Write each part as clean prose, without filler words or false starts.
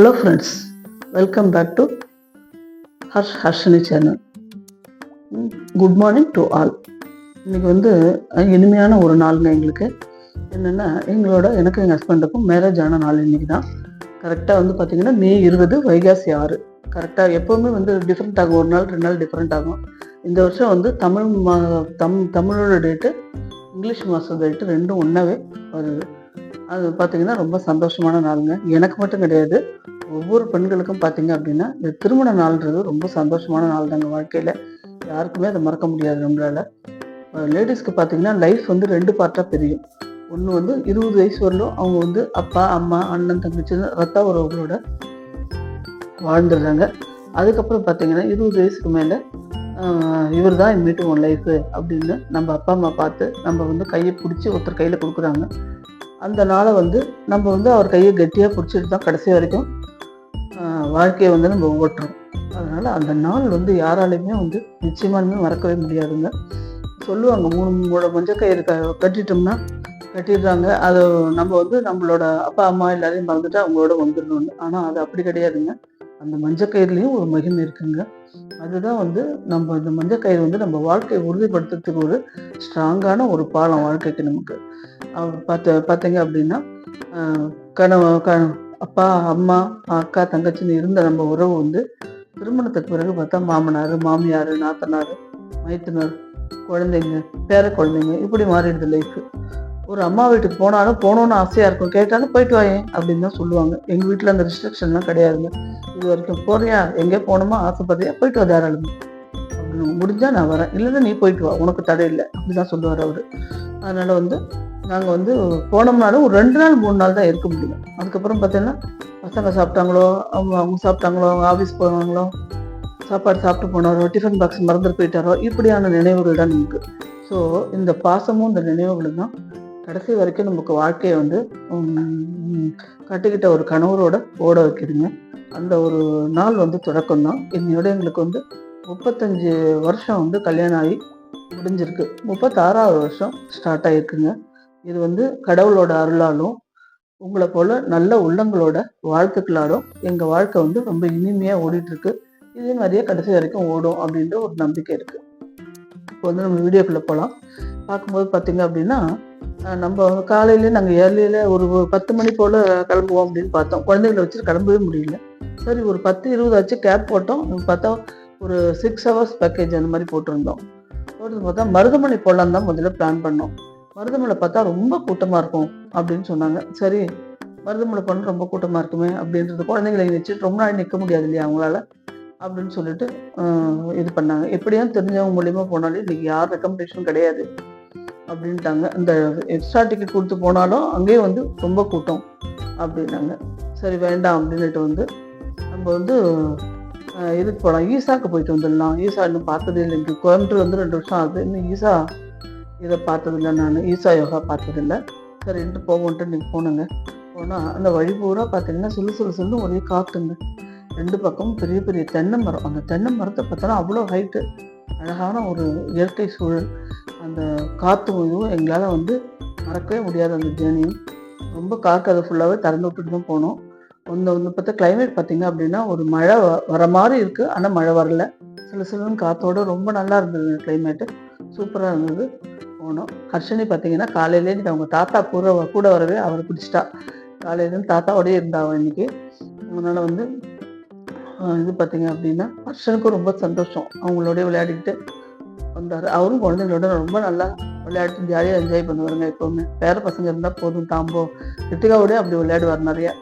Hello friends, welcome back to Harshini channel. Good morning to all. இன்றைக்கி இனிமையான ஒரு நாளுங்க. எங்களுக்கு என்னென்னா, எனக்கு எங்கள் ஹஸ்பண்டுக்கும் மேரேஜ் ஆன நாள் இன்றைக்கி தான். கரெக்டாக பார்த்திங்கன்னா மே 20 வைகாசி 6. கரெக்டாக எப்போவுமே டிஃப்ரெண்ட் ஆகும், ஒரு நாள் 2 நாள் டிஃப்ரெண்ட் ஆகும். இந்த வருஷம் தமிழோட டேட்டு, இங்கிலீஷ் மாதம் டேட்டு ரெண்டும் ஒன்றாவே வருது. அது பார்த்திங்கன்னா ரொம்ப சந்தோஷமான நாளுங்க. எனக்கு மட்டும் கிடையாது, ஒவ்வொரு பெண்களுக்கும் பார்த்திங்க அப்படின்னா இந்த திருமண நாள்ன்றது ரொம்ப சந்தோஷமான நாள் தாங்க. வாழ்க்கையில் யாருக்குமே அதை மறக்க முடியாது நம்மளால். லேடிஸ்க்கு பார்த்திங்கன்னா லைஃப் 2 பார்ட்டாக பிரியும். ஒன்று 20 வயசு வரலும் அவங்க அப்பா அம்மா அண்ணன் தங்கச்சி ரத்த உறவுகளோட வாழ்ந்துடுறாங்க. அதுக்கப்புறம் பார்த்திங்கன்னா 20 வயசுக்கு மேலே இவர் தான் இனிமேட்டு உன் லைஃபு அப்படின்னு நம்ம அப்பா அம்மா பார்த்து நம்ம கையை பிடிச்சி ஒருத்தர் கையில் கொடுக்குறாங்க. அந்த நாளை நம்ம அவர் கையை கெட்டியாக பிடிச்சிட்டு தான் கடைசி வரைக்கும் வாழ்க்கையை நம்ம ஓட்டுறோம். அதனால் அந்த நாள் யாராலையுமே நிச்சயமாலுமே மறக்கவே முடியாதுங்க. சொல்லுவாங்க 3 மஞ்சள் கயிறு கட்டிட்டோம்னா கட்டிடுறாங்க, அதை நம்ம நம்மளோட அப்பா அம்மா எல்லாரையும் மறந்துட்டு அவங்களோட வந்துடணும்னு. ஆனால் அது அப்படி கிடையாதுங்க. அந்த மஞ்சள் கயிறுலேயும் ஒரு மகிமை இருக்குங்க. அதுதான் நம்ம இந்த மஞ்சள் கயிறு நம்ம வாழ்க்கையை உறுதிப்படுத்துறதுக்கு ஒரு ஸ்ட்ராங்கான ஒரு பாலம் வாழ்க்கைக்கு நமக்கு. பார்த்தீங்க அப்படின்னா அப்பா அம்மா அக்கா தங்கச்சின்னு இருந்த நம்ம உறவு திருமணத்துக்கு பிறகு பார்த்தா மாமனார் மாமியார் நாத்தனார் மைத்துனர் குழந்தைங்க பேர குழந்தைங்க இப்படி மாறிடுது லைஃபு. ஒரு அம்மா வீட்டுக்கு போகணுன்னு ஆசையாக இருக்கும், கேட்டாலும் போயிட்டு வாயேன் அப்படின்னு தான் சொல்லுவாங்க. எங்கள் வீட்டில் அந்த ரெஸ்ட்ரிக்ஷன்லாம் கிடையாதுங்க. இது வரைக்கும் போறியா, எங்கே போகணுமா, ஆசைப்படுறியா, போயிட்டு வா தாராளமா அப்படின்னு, முடிஞ்சால் நான் வரேன், இல்லைன்னா நீ போயிட்டு வா, உனக்கு தடை இல்லை அப்படி தான் சொல்லுவார் அவர். அதனால் நாங்கள் போனோம்னாலும் ஒரு 2 நாள் 3 நாள் தான் இருக்க முடியும். அதுக்கப்புறம் பார்த்தீங்கன்னா பசங்க சாப்பிட்டாங்களோ, அவங்க சாப்பிட்டாங்களோ, அவங்க ஆஃபீஸ் போனாங்களோ, சாப்பாடு சாப்பிட்டு போனாரோ, டிஃபன் பாக்ஸ் மறந்துட்டு போயிட்டாரோ, இப்படியான நினைவுகள் தான் நமக்கு. ஸோ இந்த பாசமும் இந்த நினைவுகளும் தான் கடைசி வரைக்கும் நமக்கு வாழ்க்கையை கட்டிக்கிட்ட ஒரு கணவரோட ஓட வைக்கிதுங்க. அந்த ஒரு நாள் தொடக்கம் தான். என்னோட எங்களுக்கு 35 வருஷம் கல்யாணம் ஆகி முடிஞ்சிருக்கு. 36வது வருஷம் ஸ்டார்ட் ஆகிருக்குங்க. இது கடவுளோட அருளாலும் உங்களை போல நல்ல உள்ளங்களோட வாழ்த்துக்களாலும் எங்கள் வாழ்க்கை ரொம்ப இனிமையாக ஓடிட்டுருக்கு. இதே மாதிரியே கடைசி வரைக்கும் ஓடும் அப்படின்ற ஒரு நம்பிக்கை இருக்குது. இப்போ நம்ம வீடியோக்குள்ளே போகலாம். பார்க்கும்போது பார்த்திங்க அப்படின்னா, நம்ம காலையிலே நாங்கள் ஏர்லியில் ஒரு 10 மணி போல் கிளம்புவோம் அப்படின்னு பார்த்தோம். குழந்தைகளை வச்சுட்டு கிளம்பவே முடியல. சரி ஒரு 10-20 ஆச்சு கேப் போட்டோம். பார்த்தா ஒரு 6 ஹவர்ஸ் பேக்கேஜ் அந்த மாதிரி போட்டிருந்தோம். போட்டு பார்த்தா மருதமலை போடலான்னு தான் முதல்ல பிளான் பண்ணோம். மருதமலை பார்த்தா ரொம்ப கூட்டமாக இருக்கும் அப்படின்னு சொன்னாங்க. சரி மருதமலை போனால் ரொம்ப கூட்டமாக இருக்குமே அப்படின்றது, குழந்தைங்களை வச்சுட்டு ரொம்ப நாள் நிற்க முடியாது இல்லையா அவங்களால அப்படின்னு சொல்லிட்டு இது பண்ணாங்க. எப்படியும் தெரிஞ்சவங்க மூலியமாக போனாலும் இன்றைக்கி யார் ரெக்கமெண்டேஷனும் கிடையாது அப்படின்ட்டாங்க. இந்த எக்ஸ்ட்ரா டிக்கெட் கொடுத்து போனாலும் அங்கேயும் ரொம்ப கூட்டம் அப்படின்னாங்க. சரி வேண்டாம் அப்படின்னுட்டு நம்ம இதுக்கு போகலாம், ஈசாவுக்கு போயிட்டு வந்துடலாம். ஈசா இன்னும் பார்த்ததே இல்லை. இங்கே கோயம்புத்தூர் 2 வருஷம் ஆகுது, இன்னும் ஈசா இதை பார்த்ததில்லை, நான் ஈசா யோகா பார்த்ததில்லை. சரின்ட்டு போவோன்ட்டு இன்றைக்கி போனேங்க. போனால் அந்த வழி பூரா பார்த்தீங்கன்னா சொல்லு ஒரே காற்றுங்க. 2 பக்கமும் பெரிய பெரிய தென்னை மரம். அந்த தென்னை மரத்தை பார்த்தோன்னா அவ்வளோ ஹைட்டு, அழகான ஒரு இயற்கை சூழல். அந்த காற்று இதுவும் எங்களால் மறக்கவே முடியாது. அந்த ஜேர்னியும் ரொம்ப காற்று ஃபுல்லாகவே திறந்து விட்டுட்டு தான் போனோம். பார்த்தா கிளைமேட் பார்த்திங்க அப்படின்னா ஒரு மழை வர மாதிரி இருக்குது, ஆனால் மழை வரல. சிலுன்னு காற்றோட ரொம்ப நல்லா இருந்தது. கிளைமேட்டு சூப்பராக இருந்தது. போனோம். ஹர்ஷினி பார்த்திங்கன்னா காலையிலே இன்றைக்கி அவங்க தாத்தா கூட வரவே அவரை பிடிச்சிட்டா. காலையிலேருந்து தாத்தாவோடய இருந்தா அவள் இன்றைக்கி. அதனால் இது பார்த்திங்க அப்படின்னா ஹர்ஷனுக்கும் ரொம்ப சந்தோஷம். அவங்களோடய விளையாடிக்கிட்டு வந்தார். அவரும் குழந்தைங்களோட ரொம்ப நல்லா விளையாட்டு ஜாலியாக என்ஜாய் பண்ணுவாருங்க. எப்போவுமே பேர பசங்க இருந்தால் போதும், தாம்போ ரித்திகாவோடய அப்படி விளையாடுவார் நிறையா.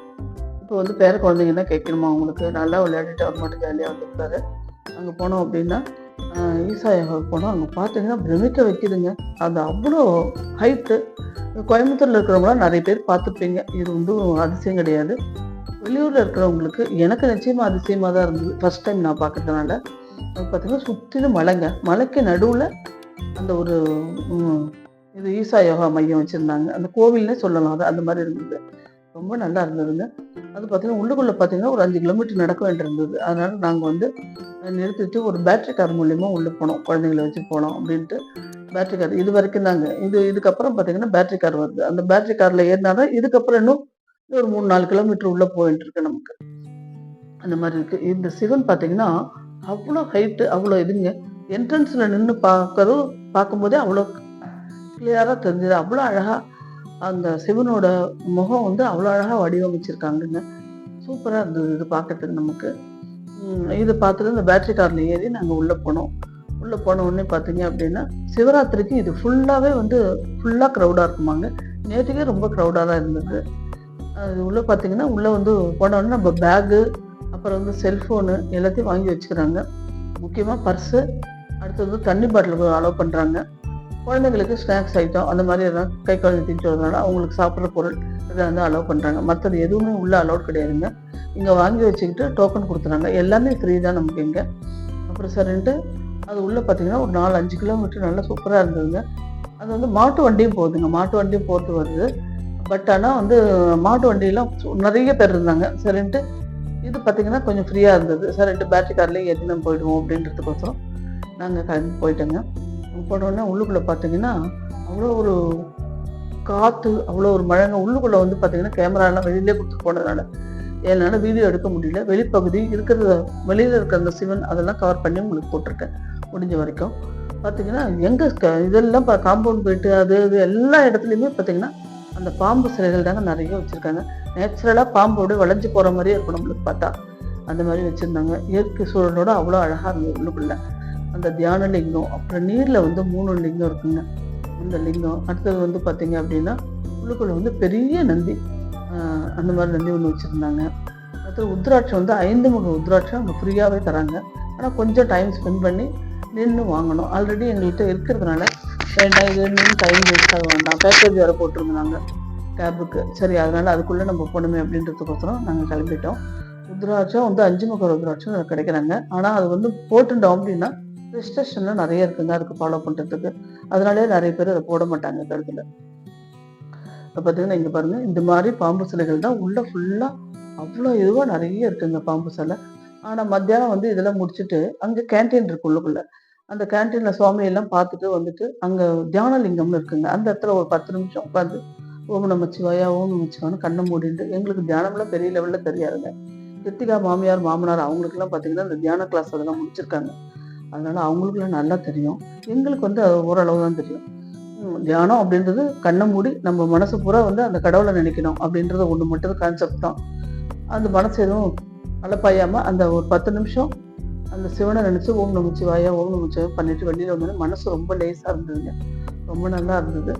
இப்போ பேர குழந்தைங்கன்னா கேட்கணுமா அவங்களுக்கு, நல்லா விளையாடிட்டு அவர் மட்டும் ஜாலியாக வந்துருக்காரு. அங்கே போனோம் அப்படின்னா ஈசா யோகாவுக்கு போனோம். அங்கே பார்த்தீங்கன்னா பிரமிக்க வைக்குதுங்க. அது அவ்வளோ ஹைட்டு. கோயம்புத்தூரில் இருக்கிறவங்களாம் நிறைய பேர் பார்த்துருப்பீங்க. இது அதிசயம் கிடையாது. வெளியூரில் இருக்கிறவங்களுக்கு எனக்கு நிச்சயமாக அதிசயமாக தான் இருந்தது. ஃபஸ்ட் டைம் நான் பார்க்கறதுனால. அது பார்த்திங்கன்னா சுற்றிலும் மலைங்க. மலைக்கு நடுவில் அந்த ஒரு இது ஈசா யோகா மையம் வச்சுருந்தாங்க. அந்த கோவில்னே சொல்லலாம், அது அந்த மாதிரி இருந்தது. ரொம்ப நல்லா இருந்ததுங்க. அது பார்த்திங்கன்னா உள்ளுக்குள்ளே பார்த்திங்கன்னா ஒரு 5 கிலோமீட்டர் நடக்க வேண்டியிருந்தது. அதனால் நாங்கள் நிறுத்திட்டு ஒரு பேட்ரி கார் மூலியமாக உள்ளே போனோம். குழந்தைங்களை வச்சு போனோம் அப்படின்ட்டு பேட்ரி கார் இது வரைக்கும் தாங்க. இதுக்கப்புறம் பார்த்திங்கன்னா பேட்ரி கார் வருது. அந்த பேட்ரி காரில் ஏறினா தான் இதுக்கப்புறம் இன்னும் ஒரு 3-4 கிலோமீட்டர் உள்ளே போயிட்டு இருக்கு நமக்கு. அந்த மாதிரி இருக்குது. இந்த சிவன் பார்த்தீங்கன்னா அவ்வளோ ஹைட்டு, அவ்வளோ இதுங்க. என்ட்ரன்ஸில் நின்று பார்க்கும்போதே அவ்வளோ கிளியராக தெரிஞ்சது. அவ்வளோ அழகாக அந்த சிவனோட முகம் வந்து அவ்வளோ அழகாக வடிவமைச்சிருக்காங்கங்க. சூப்பராக இருந்தது இது பார்க்கறதுக்கு நமக்கு. இது பார்த்துட்டு இந்த பேட்டரி காரில் ஏறி நாங்கள் உள்ளே போனோம். உள்ளே போன உடனே பார்த்தீங்க அப்படின்னா சிவராத்திரிக்கு இது ஃபுல்லாகவே வந்து ஃபுல்லாக க்ரௌடாக இருக்குமாங்க. நேற்றுக்கே ரொம்ப க்ரௌடாக தான் இருந்தது. அது உள்ளே பார்த்தீங்கன்னா உள்ளே வந்து போனோடனே நம்ம பேகு, அப்புறம் வந்து செல்ஃபோனு எல்லாத்தையும் வாங்கி வச்சுக்கிறாங்க. முக்கியமாக பர்ஸு, அடுத்து வந்து தண்ணி பாட்டிலுக்கு அலோவ் பண்ணுறாங்க. குழந்தைங்களுக்கு ஸ்நாக்ஸ் ஐட்டம் அந்த மாதிரி எதாவது கை குழந்தை தீட்டு வரதுனால அவங்களுக்கு சாப்பிட்ற பொருள் இதை வந்து அலோவ் பண்ணுறாங்க. மற்றது எதுவுமே உள்ளே அலோவ் கிடையாதுங்க. இங்கே வாங்கி வச்சுக்கிட்டு டோக்கன் கொடுத்துறாங்க. எல்லாமே ஃப்ரீ தான் நமக்கு இங்கே. அப்புறம் சரின்ட்டு அது உள்ளே பார்த்தீங்கன்னா ஒரு 4-5 கிலோமீட்டர் நல்லா சூப்பராக இருந்ததுங்க. அது வந்து மாட்டு வண்டியும் போகுதுங்க. மாட்டு வண்டியும் போட்டு வருது. பட் ஆனால் வந்து மாட்டு வண்டியெல்லாம் நிறைய பேர் இருந்தாங்க. சரின்ட்டு இது பார்த்தீங்கன்னா கொஞ்சம் ஃப்ரீயாக இருந்தது. சரின்ட்டு பேட்டரி கார்லேயே ஏற்றி நம்ம போயிடுவோம் அப்படின்றதுக்கோசரம் நாங்கள் கிளம்பி போயிட்டோங்க. போனோடனே உள்ளுக்குள்ளே பார்த்தீங்கன்னா அவ்வளோ ஒரு காற்று, அவ்வளோ ஒரு மழைங்க. உள்ளுக்குள்ளே வந்து பார்த்தீங்கன்னா கேமராலாம் வெளியிலே கொடுத்து போனதுனால என்னால் வீடியோ எடுக்க முடியல. வெளிப்பகுதி இருக்கிறத வெளியில் இருக்கிற அந்த சிவன் அதெல்லாம் கவர் பண்ணி உங்களுக்கு போட்டிருக்கேன் முடிஞ்ச வரைக்கும். பார்த்தீங்கன்னா எங்கே இதெல்லாம் காம்பவுண்ட் போயிட்டு அது இது எல்லா இடத்துலையுமே பார்த்தீங்கன்னா அந்த பாம்பு சிலைகள் தாங்க நிறைய வச்சுருக்காங்க. நேச்சுரலாக பாம்போடு வளைஞ்சு போகிற மாதிரியே இருக்கும் நம்மளுக்கு பார்த்தா. அந்த மாதிரி வச்சுருந்தாங்க. இயற்கை சூழலோட அவ்வளோ அழகாக இருந்தது உள்ளுக்குள்ளே. அந்த தியான லிங்கம், அப்புறம் நீரில் வந்து 3 லிங்கம் இருக்குங்க. அந்த லிங்கம் அடுத்தது வந்து பார்த்தீங்க அப்படின்னா உள்ளுக்குள்ளே வந்து பெரிய நந்தி, அந்த மாதிரி நந்தி ஒன்று வச்சுருந்தாங்க. அடுத்தது உத்ராட்சம் வந்து 5 முக உத்ராட்சம் அவங்க ஃப்ரீயாகவே தராங்க. ஆனால் கொஞ்சம் டைம் ஸ்பெண்ட் பண்ணி நின்று வாங்கணும். ஆல்ரெடி எங்கள்கிட்ட இருக்கிறதுனால வேண்டாம், இது நின்று டைம் வேஸ்ட் ஆக வேண்டாம், பேக்கேஜ் வேறு போட்டிருந்தாங்க கேபுக்கு. சரி, அதனால் அதுக்குள்ளே நம்ம போகணுமே அப்படின்றதுக்கோசரம் நாங்கள் கிளம்பிட்டோம். உத்ராட்சம் வந்து 5 முக உத்ராட்சம் கிடைக்கிறாங்க. ஆனால் அது வந்து போட்டுட்டோம் அப்படின்னா ரெஸ்ட்ரிக்ஷன்லாம் நிறைய இருக்குங்க அதுக்கு ஃபாலோ பண்ணுறதுக்கு. அதனாலே நிறைய பேர் அதை போட மாட்டாங்க கருத்தில். இப்போ பார்த்தீங்கன்னா இங்கே பாருங்கள், இந்த மாதிரி பாம்பு சிலைகள் தான் உள்ளே ஃபுல்லாக அவ்வளோ இதுவாக நிறைய இருக்குங்க பாம்பு சிலை. ஆனால் மத்தியானம் வந்து இதெல்லாம் முடிச்சுட்டு அங்கே கேன்டீன் இருக்கு உள்ளுக்குள்ளே. அந்த கேன்டீனில் சுவாமியெல்லாம் பார்த்துட்டு வந்துட்டு அங்கே தியானலிங்கம்னு இருக்குங்க. அந்த இடத்துல ஒரு 10 நிமிஷம் உட்காந்து ஓம் நமச்சிவாயா ஓம் நமச்சிவான்னு கண்ணை மூடிட்டு, எங்களுக்கு தியானம்லாம் பெரிய லெவலில் தெரியாதுங்க. கிருத்திகா மாமியார் மாமனார் அவங்களுக்குலாம் பார்த்தீங்கன்னா இந்த தியான கிளாஸ் அதெல்லாம் முடிச்சிருக்காங்க. அதனால் அவங்களுக்குலாம் நல்லா தெரியும். எங்களுக்கு வந்து அது ஓரளவு தான் தெரியும். தியானம் அப்படின்றது கண்ணை மூடி நம்ம மனசு பூரா வந்து அந்த கடவுளை நினைக்கணும் அப்படின்றது ஒன்று மட்டும் கான்செப்ட் தான். அந்த மனசு எதுவும் அலப்பாயாமல் அந்த ஒரு 10 நிமிஷம் அந்த சிவனை நினச்சி ஓம் நமச்சிவாயா ஓம் நமச்சிவாயா பண்ணிட்டு வெளியில் வந்தோடனே மனசு ரொம்ப லேஸாக இருந்ததுங்க. ரொம்ப நல்லா இருந்தது.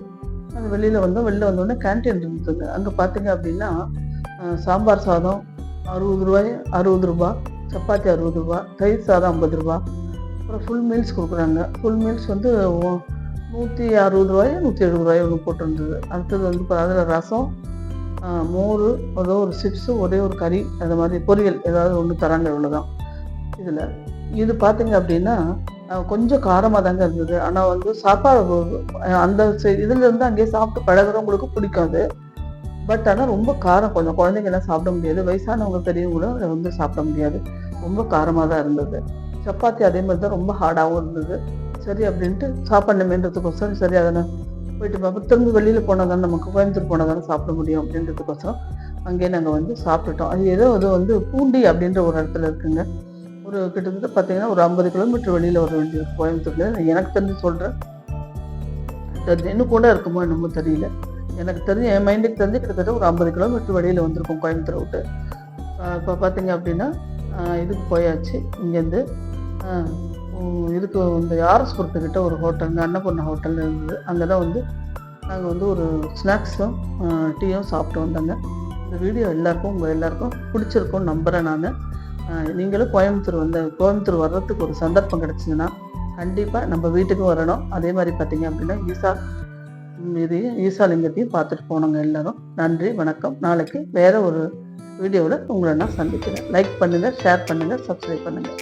அந்த வெளியில் வந்தோடனே கேன்டீன் இருந்ததுங்க. அங்கே பார்த்தீங்க அப்படின்னா சாம்பார் சாதம் 60 ரூபா, சப்பாத்தி 60 ரூபா, தயிர் சாதம் 50 ரூபா, அப்புறம் ஃபுல் மீல்ஸ் கொடுக்குறாங்க. ஃபுல் மீல்ஸ் வந்து 160 ரூபாயோ 170 ரூபாயோ ஒன்று போட்டிருந்தது. அடுத்தது வந்து அதில் ரசம், மோர், ஏதோ ஒரு சிப்ஸு, ஒரே ஒரு கறி, அது மாதிரி பொரியல் ஏதாவது ஒன்று தராங்க. இவ்வளோதான் இதில். இது பார்த்தீங்க அப்படின்னா கொஞ்சம் காரமாக தாங்க இருந்தது. ஆனால் வந்து சாப்பாடு அந்த இதுலேருந்து அங்கேயே சாப்பிட்டு பழகிறவங்களுக்கு பிடிக்காது. பட் ஆனால் ரொம்ப காரம், கொஞ்சம் குழந்தைங்கெல்லாம் சாப்பிட முடியாது, வயசானவங்க பெரியவங்களும் அதை வந்து சாப்பிட முடியாது. ரொம்ப காரமாக தான் இருந்தது. சப்பாத்தி அதே மாதிரி தான் ரொம்ப ஹார்டாகவும் இருந்தது. சரி அப்படின்ட்டு சாப்பிடணுமேன்றதுக்கோசரம் சரி அதை போயிட்டு பார்ப்போம். திரும்ப வெளியில் போனால் தானே நமக்கு கோயம்புத்தூர் போனால் தானே சாப்பிட முடியும் அப்படின்றதுக்கோசரம் அங்கேயே நாங்கள் வந்து சாப்பிட்டுட்டோம். அது வந்து பூண்டி அப்படின்ற ஒரு இடத்துல இருக்குங்க. ஒரு கிட்டத்தட்ட பார்த்தீங்கன்னா ஒரு 50 கிலோமீட்டர் வெளியில் வர வேண்டிய கோயம்புத்தூர்ல. எனக்கு தெரிஞ்சு சொல்கிறேன், இன்னும் கூட இருக்குமோ என்னமோ தெரியல. எனக்கு தெரிஞ்சு என் மைண்டுக்கு தெரிஞ்சு கிட்டத்தட்ட ஒரு 50 கிலோமீட்டர் வெளியில் வந்திருக்கோம் கோயம்புத்தூர் விட்டு. இப்போ பார்த்தீங்க அப்படின்னா இதுக்கு போயாச்சு. இங்கேருந்து இதுக்கு இந்த ஆர்எஸ்புரத்துக்கிட்ட ஒரு ஹோட்டலுங்க, அன்னபூர்ணா ஹோட்டல் இருந்தது. அங்கே தான் வந்து நாங்கள் வந்து ஒரு ஸ்நாக்ஸும் டீயும் சாப்பிட்டு வந்தோங்க. இந்த வீடியோ உங்கள் எல்லாருக்கும் பிடிச்சிருக்கும்னு நம்புகிறேன் நான். நீங்களும் கோயம்புத்தூர் வர்றதுக்கு ஒரு சந்தர்ப்பம் கிடச்சிதுன்னா கண்டிப்பாக நம்ம வீட்டுக்கு வரணும். அதே மாதிரி பார்த்தீங்க அப்படின்னா ஈசா லிங்கத்தையும் பார்த்துட்டு போனோங்க எல்லாரும். நன்றி, வணக்கம். நாளைக்கு வேறு ஒரு வீடியோவில் உங்களை நான் சந்திக்கிறேன். லைக் பண்ணுங்கள், ஷேர் பண்ணுங்கள், சப்ஸ்கிரைப் பண்ணுங்கள்.